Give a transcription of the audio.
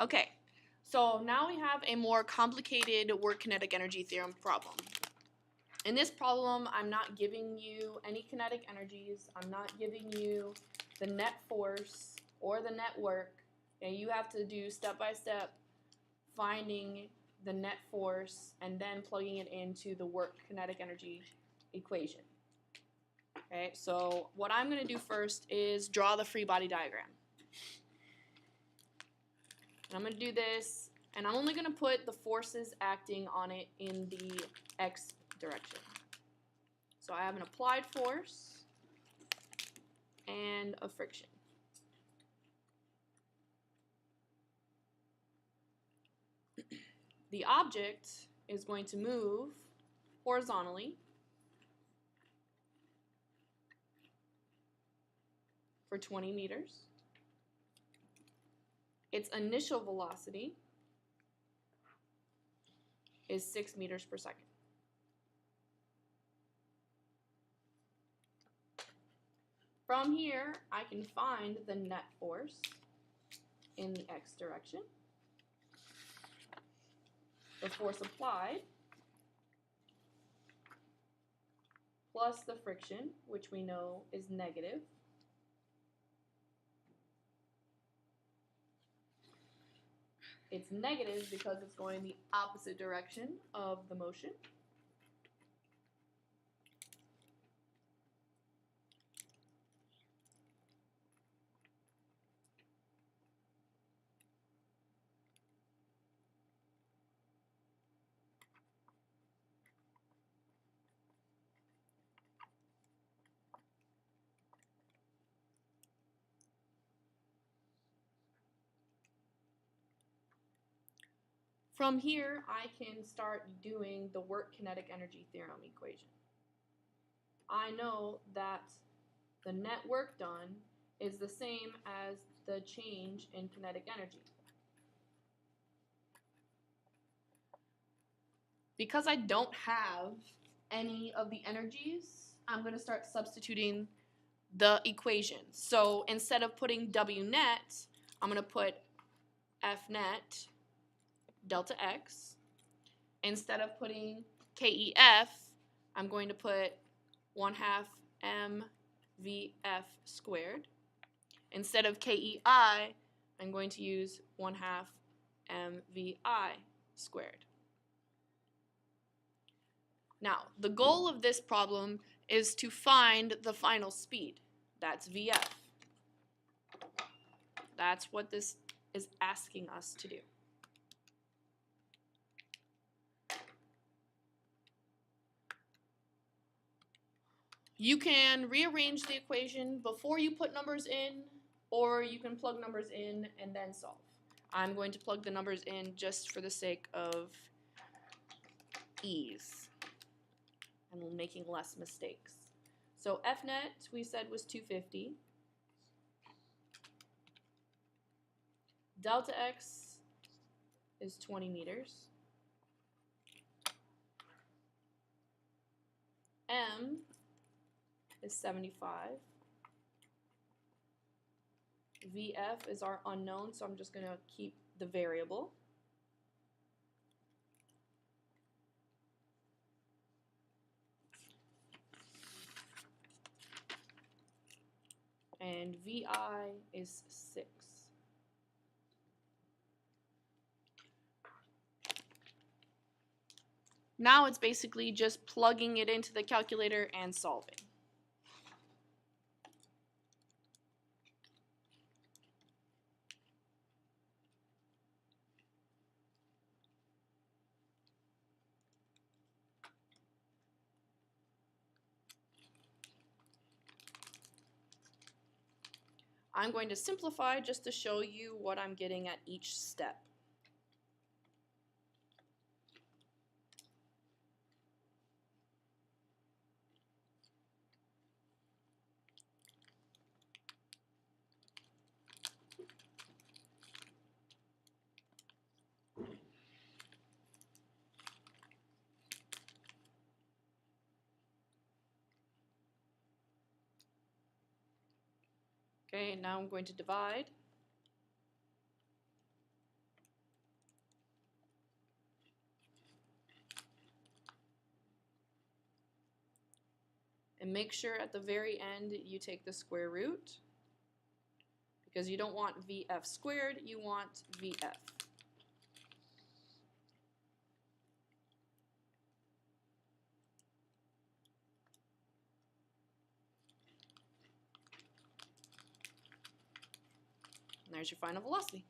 Okay, so now we have a more complicated work kinetic energy theorem problem. In this problem, I'm not giving you any kinetic energies. I'm not giving you the net force or the net work. Okay, you have to do step by step finding the net force and then plugging it into the work kinetic energy equation. Okay, so what I'm going to do first is draw the free body diagram. And I'm going to do this, and I'm only going to put the forces acting on it in the x direction. So I have an applied force and a friction. The object is going to move horizontally for 20 meters. Its initial velocity is 6 meters per second. From here, I can find the net force in the x direction, the force applied, plus the friction, which we know is negative. It's negative because it's going the opposite direction of the motion. From here, I can start doing the work kinetic energy theorem equation. I know that the net work done is the same as the change in kinetic energy. Because I don't have any of the energies, I'm going to start substituting the equation. So instead of putting W net, I'm going to put F net delta x. Instead of putting KEF, I'm going to put 1/2 mVF squared. Instead of KEI, I'm going to use 1/2 mVI squared. Now, the goal of this problem is to find the final speed. That's VF. That's what this is asking us to do. You can rearrange the equation before you put numbers in, or you can plug numbers in and then solve. I'm going to plug the numbers in just for the sake of ease and making less mistakes. So F net, we said, was 250. Delta x is 20 meters. M is 75. VF is our unknown, so I'm just going to keep the variable. And VI is 6. Now it's basically just plugging it into the calculator and solving. I'm going to simplify just to show you what I'm getting at each step. Okay, now I'm going to divide. And make sure at the very end you take the square root, because you don't want VF squared, you want VF. And there's your final velocity.